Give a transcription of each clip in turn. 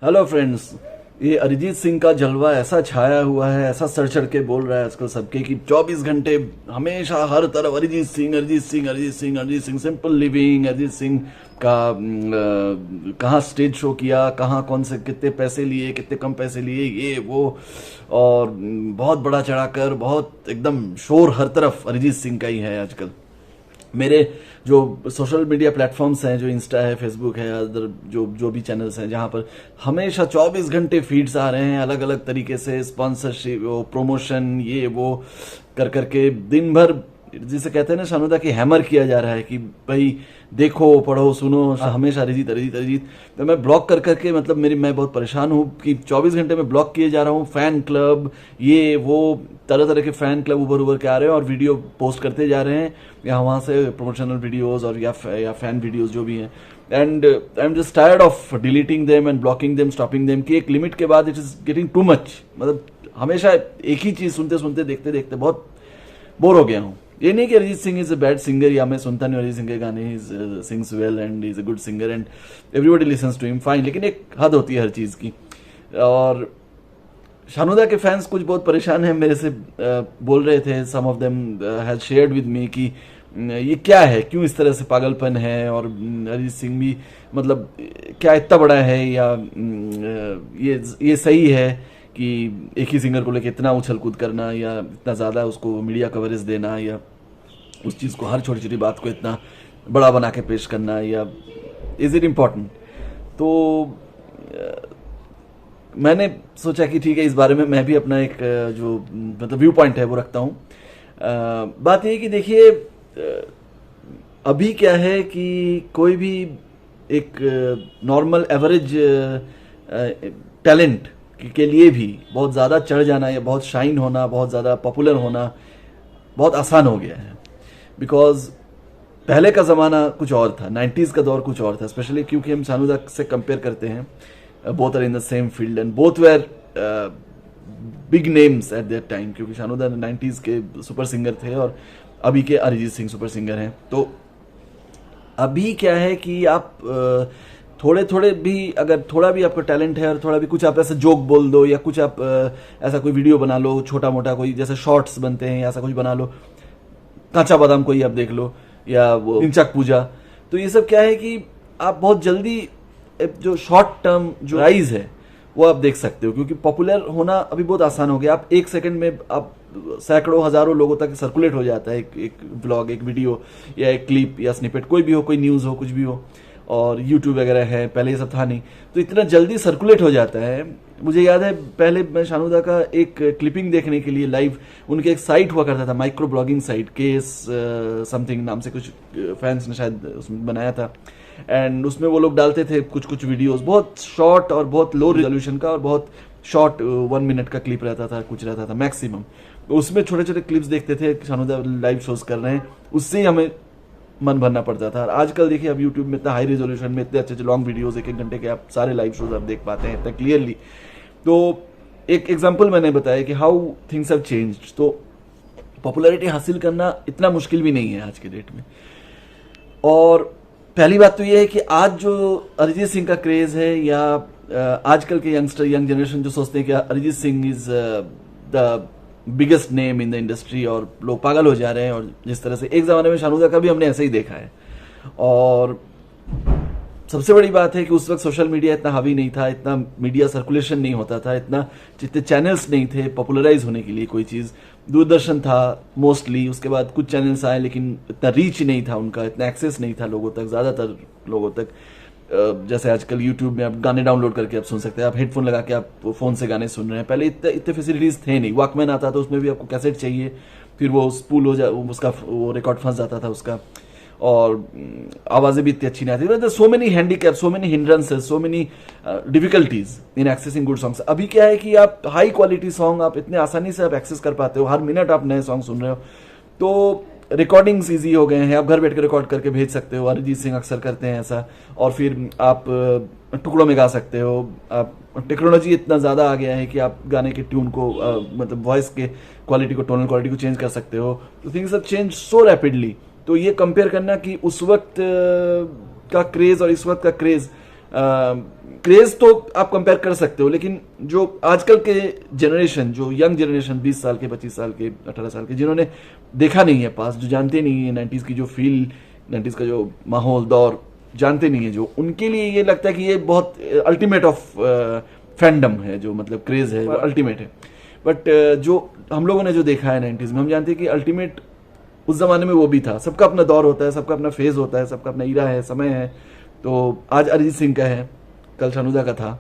Hello friends. ये अरिजीत सिंह का जलवा ऐसा छाया हुआ है, ऐसा सर चढ़ के बोल रहा है आजकल सबके कि 24 घंटे हमेशा हर तरफ अरिजीत सिंह अरिजीत सिंह अरिजीत सिंह अरिजीत सिंह, सिंपल लिविंग अरिजीत सिंह का कहाँ स्टेज शो किया, कहाँ कौन से कितने पैसे लिए, कितने कम पैसे लिए, ये वो। और बहुत बड़ा चढ़ाकर बहुत एकदम शोर हर तरफ अरिजीत सिंह का ही है आजकल। मेरे जो सोशल मीडिया प्लेटफॉर्म्स हैं, जो इंस्टा है, फेसबुक है, अदर जो जो भी चैनल्स हैं, जहाँ पर हमेशा 24 घंटे फीड्स आ रहे हैं अलग अलग तरीके से, स्पॉन्सरशिप, वो प्रोमोशन, ये वो कर करके दिन भर जिसे कहते हैं ना शानुदा की हैमर किया जा रहा है कि भाई देखो पढ़ो सुनो हमेशा अरिजीत अरिजीत अरिजीत। तो मैं ब्लॉक कर करके मतलब मैं बहुत परेशान हूँ कि 24 घंटे में ब्लॉक किए जा रहा हूँ। फैन क्लब, ये वो, तरह तरह के फैन क्लब उभर उभर के आ रहे हैं और वीडियो पोस्ट करते जा रहे हैं यहाँ वहाँ से, प्रमोशनल वीडियोज और या फैन वीडियोज जो भी हैं। And I am just tired of deleting them and blocking them, stopping them, कि एक लिमिट के बाद it is getting too much. मतलब हमेशा एक ही चीज सुनते सुनते देखते देखते बहुत बोर हो गया हूँ। ये नहीं कि Arijit Singh is a bad singer, या मैं सुनता नहीं अरिजीत सिंह के गाने, he sings well and is a good singer and everybody listens to him, fine, लेकिन एक हद होती है हर चीज की। और शानुदा के फैंस कुछ बहुत परेशान हैं मेरे से, बोल रहे थे, some of them has shared with me कि ये क्या है, क्यों इस तरह से पागलपन है, और अरिजीत सिंह भी मतलब क्या इतना बड़ा है, या ये सही है कि एक ही सिंगर को लेकर इतना उछल कूद करना, या इतना ज़्यादा उसको मीडिया कवरेज देना, या उस चीज़ को हर छोटी छोटी बात को इतना बड़ा बना के पेश करना, या इज़ इट इम्पॉर्टेंट। तो मैंने सोचा कि ठीक है, इस बारे में मैं भी अपना एक जो मतलब व्यू पॉइंट है वो रखता हूँ। बात ये कि देखिए, अभी क्या है कि कोई भी एक नॉर्मल एवरेज टैलेंट के लिए भी बहुत ज़्यादा चढ़ जाना या बहुत शाइन होना, बहुत ज़्यादा पॉपुलर होना बहुत आसान हो गया है। बिकॉज पहले का ज़माना कुछ और था, 90s का दौर कुछ और था, स्पेशली क्योंकि हम शानुदा से कंपेयर करते हैं, both are in the same field and both were big names at that time, क्योंकि शानुदा 90s के सुपर सिंगर थे और अभी के अरिजीत सिंह सुपर सिंगर हैं। तो अभी क्या है कि आप थोड़े थोड़े भी, अगर थोड़ा भी आपका टैलेंट है और थोड़ा भी कुछ आप ऐसा जोक बोल दो, या कुछ आप ऐसा कोई वीडियो बना लो छोटा मोटा, कोई जैसे शॉर्ट्स बनते हैं, या ऐसा कुछ बना लो, कांचा बादाम कोई आप देख लो, या वो निंचक पूजा, तो ये सब क्या है कि आप बहुत जल्दी जो शॉर्ट टर्म जो राइज है वो आप देख सकते हो, क्योंकि पॉपुलर होना अभी बहुत आसान हो गया। आप एक सेकंड में आप सैकड़ों हजारों लोगों तक सर्कुलेट हो जाता है एक व्लॉग, एक वीडियो, या एक क्लिप, या स्निपेट, कोई भी हो, कोई न्यूज़ हो, कुछ भी हो। और यूट्यूब वगैरह है, पहले ये सब था नहीं, तो इतना जल्दी सर्कुलेट हो जाता है। मुझे याद है पहले मैं शानुदा का एक क्लिपिंग देखने के लिए लाइव, उनके एक साइट हुआ करता था, micro blogging site, case something नाम से, कुछ फैंस ने शायद उसमें बनाया था, एंड उसमें वो लोग डालते थे कुछ कुछ वीडियोस, बहुत शॉर्ट और बहुत लो रेजोल्यूशन का, और बहुत शॉर्ट 1 मिनट का क्लिप रहता था, कुछ रहता था मैक्सिमम। तो उसमें छोटे छोटे क्लिप्स देखते थे, शानुदा लाइव शोज कर रहे हैं, उससे ही हमें मन भरना पड़ता था। और आजकल देखिए, अब यूट्यूब में इतना हाई रेजोल्यूशन में इतने अच्छे अच्छे लॉन्ग वीडियोस, 1-1 घंटे के आप सारे लाइव शोज आप देख पाते हैं इतना क्लियरली। तो एक एग्जांपल मैंने बताया कि हाउ थिंग्स हैव चेंज्ड। तो पॉपुलैरिटी हासिल करना इतना मुश्किल भी नहीं है आज के डेट में। और पहली बात तो ये है कि आज जो अरिजीत सिंह का क्रेज है, या आजकल के यंग जनरेशन जो सोचते हैं कि Arijit Singh is the biggest name in the industry, और लोग पागल हो जा रहे हैं। और जिस तरह से एक जमाने में शानुदा का भी हमने ऐसे ही देखा है। और सबसे बड़ी बात है कि उस वक्त सोशल मीडिया इतना हावी नहीं था, इतना मीडिया सर्कुलेशन नहीं होता था, जितने चैनल्स नहीं थे पॉपुलराइज होने के लिए कोई चीज़। दूरदर्शन था मोस्टली, उसके बाद कुछ चैनल्स आए, लेकिन इतना रीच नहीं था उनका, इतना एक्सेस नहीं था लोगों तक, ज़्यादातर लोगों तक। जैसे आजकल यूट्यूब में आप गाने डाउनलोड करके आप सुन सकते हैं, आप हेडफोन लगा के आप फ़ोन से गाने सुन रहे हैं। पहले इतने फैसिलिटीज़ थे नहीं। वॉकमैन आता था, उसमें भी आपको कैसेट चाहिए, फिर वो स्पूल हो उसका वो रिकॉर्ड फंस जाता था उसका, और आवाज़ें भी इतनी अच्छी नहीं आती। So many handicap, so many hindrances, so many difficulties in accessing good songs. अभी क्या है कि आप हाई क्वालिटी सॉन्ग आप इतने आसानी से आप एक्सेस कर पाते हो, हर मिनट आप नए सॉन्ग सुन रहे हो। तो रिकॉर्डिंग्स ईजी हो गए हैं, आप घर बैठ कर रिकॉर्ड करके भेज सकते हो। अरिजीत सिंह अक्सर करते हैं ऐसा। और फिर आप टुकड़ों में गा सकते हो। आप टेक्नोलॉजी इतना ज़्यादा आ गया है कि आप गाने के ट्यून को मतलब वॉइस के क्वालिटी को, टोनल क्वालिटी को चेंज कर सकते हो। तो things have change so rapidly. तो ये कंपेयर करना कि उस वक्त का क्रेज़ और इस वक्त का क्रेज़ क्रेज तो आप कंपेयर कर सकते हो, लेकिन जो आजकल के जनरेशन, जो यंग जनरेशन 20 साल के, 25 साल के, 18 साल के, जिन्होंने देखा नहीं है पास, जो जानते नहीं है 90s की जो फील, 90s का जो माहौल दौर जानते नहीं है, जो उनके लिए ये लगता है कि ये बहुत अल्टीमेट ऑफ फैंडम है, जो मतलब क्रेज है अल्टीमेट है। बट जो हम लोगों ने जो देखा है 90s में, हम जानते हैं कि अल्टीमेट उस जमाने में वो भी था। सबका अपना दौर होता है, सबका अपना फेज होता है, सबका अपना ईरा है, समय है। तो आज अरिजीत सिंह का है, कल शानुदा का था,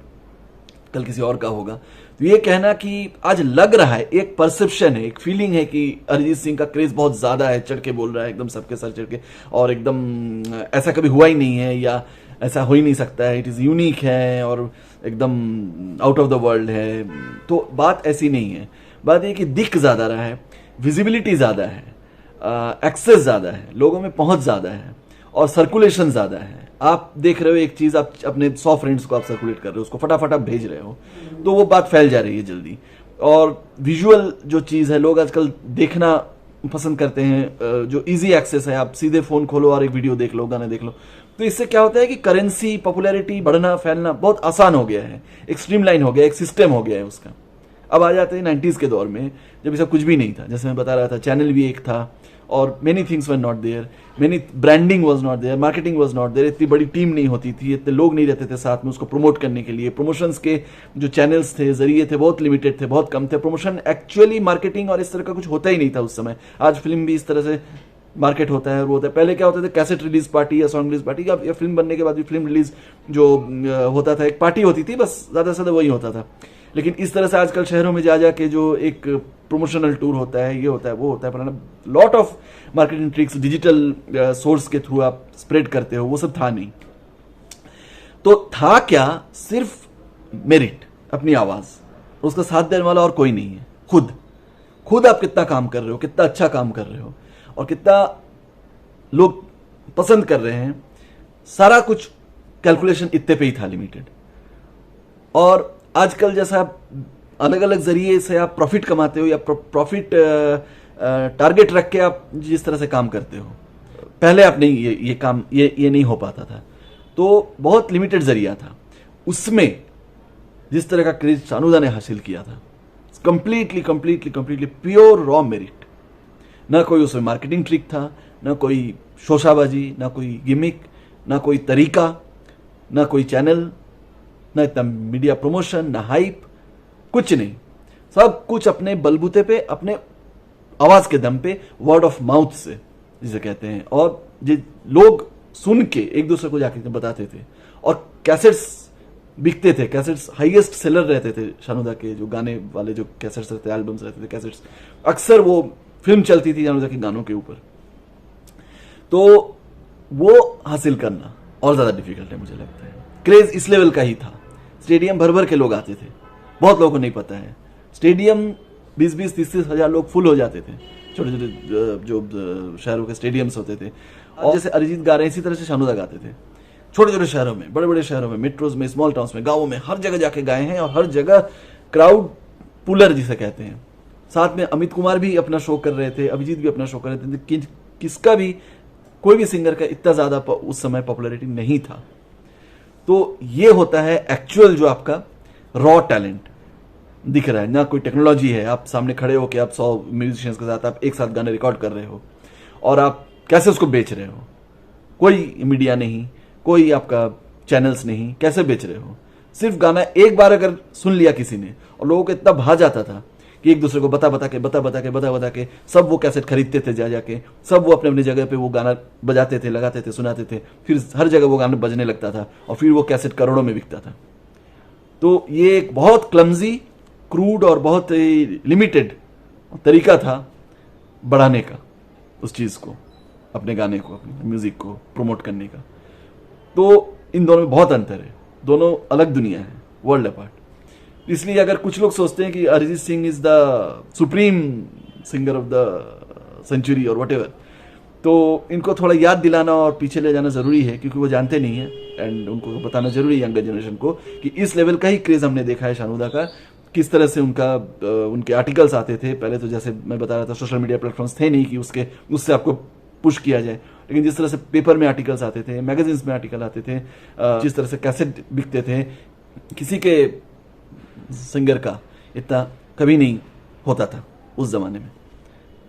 कल किसी और का होगा। तो ये कहना कि आज लग रहा है, एक परसेप्शन है, एक फीलिंग है कि अरिजीत सिंह का क्रेज बहुत ज्यादा है, चढ़ के बोल रहा है एकदम सबके सर चढ़ के, और एकदम ऐसा कभी हुआ ही नहीं है या ऐसा हो ही नहीं सकता है, इट इज यूनिक है और एकदम आउट ऑफ द वर्ल्ड है। तो बात ऐसी नहीं है। बात ये कि दिख ज्यादा रहा है, विजिबिलिटी ज्यादा है, एक्सेस ज्यादा है, लोगों में पहुंच ज्यादा है और सर्कुलेशन ज्यादा है। आप देख रहे हो एक चीज, आप अपने 100 फ्रेंड्स को आप सर्कुलेट कर रहे हो, उसको फटाफट आप भेज रहे हो, तो वो बात फैल जा रही है जल्दी। और विजुअल जो चीज है, लोग आजकल देखना पसंद करते हैं, जो इजी एक्सेस है, आप सीधे फोन खोलो और एक वीडियो देख लो, गाने देख लो। तो इससे क्या होता है कि करेंसी, पॉपुलैरिटी बढ़ना, फैलना बहुत आसान हो गया है, एक स्ट्रीमलाइन हो गया, एक सिस्टम हो गया है उसका। अब आ जाते हैं 90s के दौर में, जब ऐसा कुछ भी नहीं था। जैसे मैं बता रहा था, चैनल भी एक था और many things were not there, many branding was not there, marketing was not there, इतनी बड़ी टीम नहीं होती थी, इतने लोग नहीं रहते थे साथ में उसको प्रमोट करने के लिए। प्रमोशंस के जो चैनल्स थे, जरिए थे, बहुत लिमिटेड थे, बहुत कम थे। प्रमोशन एक्चुअली मार्केटिंग और इस तरह का कुछ होता ही नहीं था उस समय। आज फिल्म भी इस तरह से मार्केट होता है और वो होता है। पहले क्या होता था, कैसेट रिलीज पार्टी या सॉन्ग रिलीज पार्टी, या फिल्म बनने के बाद भी फिल्म रिलीज जो होता था, एक पार्टी होती थी, बस ज्यादा से ज्यादा वही होता था। लेकिन इस तरह से आजकल शहरों में जा जाके जो एक प्रोमोशनल टूर होता है, ये होता है, वो होता है, पर lot of marketing tricks digital source के थ्रू आप स्प्रेड करते हो, वो सब था नहीं। तो था क्या, सिर्फ मेरिट, अपनी आवाज, उसका साथ देने वाला और कोई नहीं है। खुद आप कितना काम कर रहे हो, कितना अच्छा काम कर रहे हो और कितना लोग पसंद कर रहे हैं, सारा कुछ कैलकुलेशन इतने पे ही था, लिमिटेड। और आजकल जैसा आप अलग अलग जरिए से आप प्रॉफिट कमाते हो या प्रॉफिट टारगेट रख के आप जिस तरह से काम करते हो, पहले आप नहीं, ये काम ये नहीं हो पाता था। तो बहुत लिमिटेड जरिया था। उसमें जिस तरह का क्रेज शानुदा ने हासिल किया था, कंप्लीटली प्योर रॉ मेरिट। ना कोई उसमें मार्केटिंग ट्रिक था, ना कोई शोशाबाजी, ना कोई गिमिक, ना कोई तरीका, ना कोई चैनल, ना इतना मीडिया प्रमोशन, ना हाइप, कुछ नहीं। सब कुछ अपने बलबूते पे, अपने आवाज के दम पे, वर्ड ऑफ माउथ से जिसे कहते हैं। और लोग सुन के एक दूसरे को जाके बताते थे और कैसेट्स बिकते थे, कैसेट्स हाईएस्ट सेलर रहते थे शानुदा के, जो गाने वाले जो कैसेट्स रहते थे, एल्बम्स रहते थे, कैसेट्स, अक्सर वो फिल्म चलती थी शानुदा के गानों के ऊपर। तो वो हासिल करना और ज्यादा डिफिकल्ट है मुझे लगता है। क्रेज इस लेवल का ही था, स्टेडियम भर भर के लोग आते थे, बहुत लोगों को नहीं पता है। स्टेडियम 20-20, 30-30 हजार लोग फुल हो जाते थे, छोटे छोटे जो शहरों के स्टेडियम्स होते थे। और जैसे अरिजीत गा रहे हैं, इसी तरह से शानुदा गाते थे, छोटे छोटे शहरों में, बड़े बड़े शहरों में, मेट्रोज में, स्मॉल टाउन्स में, गाँवों में, हर जगह जाके गाए हैं और हर जगह क्राउड पुलर जिसे कहते हैं। साथ में अमित कुमार भी अपना शो कर रहे थे, अभिजीत भी अपना शो कर रहे थे। किसका भी, कोई भी सिंगर का इतना ज्यादा उस समय पॉपुलैरिटी नहीं था। तो ये होता है एक्चुअल जो आपका रॉ टैलेंट दिख रहा है। ना कोई टेक्नोलॉजी है, आप सामने खड़े हो के आप 100 म्यूजिशियंस के साथ आप एक साथ गाने रिकॉर्ड कर रहे हो और आप कैसे उसको बेच रहे हो। कोई मीडिया नहीं, कोई आपका चैनल्स नहीं, कैसे बेच रहे हो। सिर्फ गाना एक बार अगर सुन लिया किसी ने, और लोगों को इतना भा जाता था कि एक दूसरे को बता बता के सब वो कैसेट खरीदते थे, जा जाके सब वो अपने अपनी जगह पे वो गाना बजाते थे, लगाते थे, सुनाते थे। फिर हर जगह वो गाना बजने लगता था और फिर वो कैसेट करोड़ों में बिकता था। तो ये एक बहुत क्लमजी, क्रूड और बहुत लिमिटेड तरीका था बढ़ाने का उस चीज को, अपने गाने को, अपने म्यूजिक को प्रमोट करने का। तो इन दोनों में बहुत अंतर है, दोनों अलग दुनिया है, वर्ल्ड अपार्ट। इसलिए अगर कुछ लोग सोचते हैं कि Arijit Singh is the supreme singer of the century और व्हाटएवर, तो इनको थोड़ा याद दिलाना और पीछे ले जाना जरूरी है, क्योंकि वो जानते नहीं है। एंड उनको बताना जरूरी है यंगर जनरेशन को कि इस लेवल का ही क्रेज हमने देखा है शानुदा का। किस तरह से उनके आर्टिकल्स आते थे पहले, तो जैसे मैं बता रहा था सोशल मीडिया प्लेटफॉर्म्स थे नहीं कि उससे आपको पुश किया जाए। लेकिन जिस तरह से पेपर में आर्टिकल्स आते थे, मैगजीन्स में आर्टिकल आते थे, जिस तरह से कैसेट बिकते थे, किसी के सिंगर का इतना कभी नहीं होता था उस जमाने में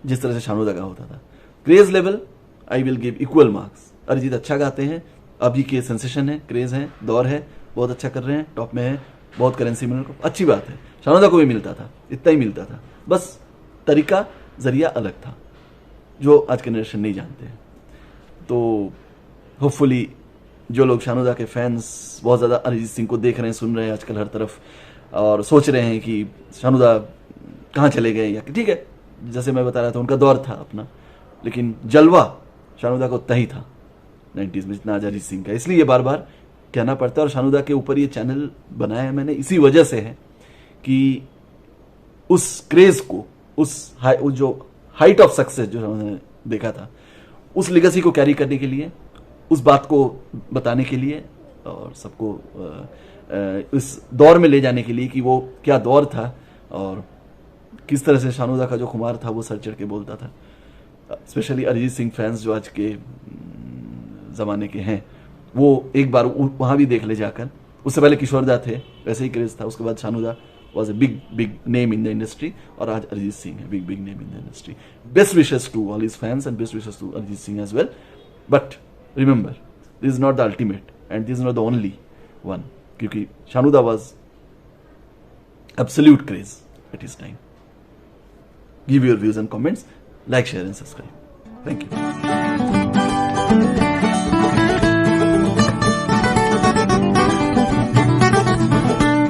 जिस तरह से शानूदा का होता था। Craze level I will give equal marks. Arijit अच्छा गाते हैं, अभी के सेंसेशन है, क्रेज है, दौर है, बहुत अच्छा कर रहे हैं, टॉप में है, बहुत करेंसी मिलने को अच्छी बात है। शानूदा को भी मिलता था, इतना ही मिलता था, बस तरीका जरिया अलग था जो आज के जनरेशन नहीं जानते हैं। तो होपफुली जो लोग शानूदा के फैंस बहुत ज़्यादा अरिजीत सिंह को देख रहे हैं, सुन रहे हैं आजकल हर तरफ, और सोच रहे हैं कि शानूदा कहाँ चले गए, या ठीक है जैसे मैं बता रहा था उनका दौर था अपना, लेकिन जलवा शानूदा को उतना ही था 90s में जितना आज अरिजीत सिंह का। इसलिए ये बार बार कहना पड़ता है, और शानूदा के ऊपर ये चैनल बनाया है मैंने इसी वजह से है कि उस क्रेज को, उस जो हाइट ऑफ सक्सेस जो उन्होंने देखा था, उस लेगेसी को कैरी करने के लिए, उस बात को बताने के लिए, और सबको इस दौर में ले जाने के लिए कि वो क्या दौर था और किस तरह से शानूदा का जो खुमार था वो सर चढ़ के बोलता था। स्पेशली अरिजीत सिंह फैंस जो आज के ज़माने के हैं, वो एक बार वहाँ भी देख ले जाकर। उससे पहले किशोरदा थे, वैसे ही क्रेज था, उसके बाद शानूदा was a big name in the industry, और आज अरिजीत सिंह है big name in the industry. Best wishes to all his fans and best wishes to Arijit Singh as well. But remember, this is not the ultimate and this is not the only one, क्योंकि शानूदा was absolute craze at his time. Give your views and comments, like, share and subscribe. Thank you.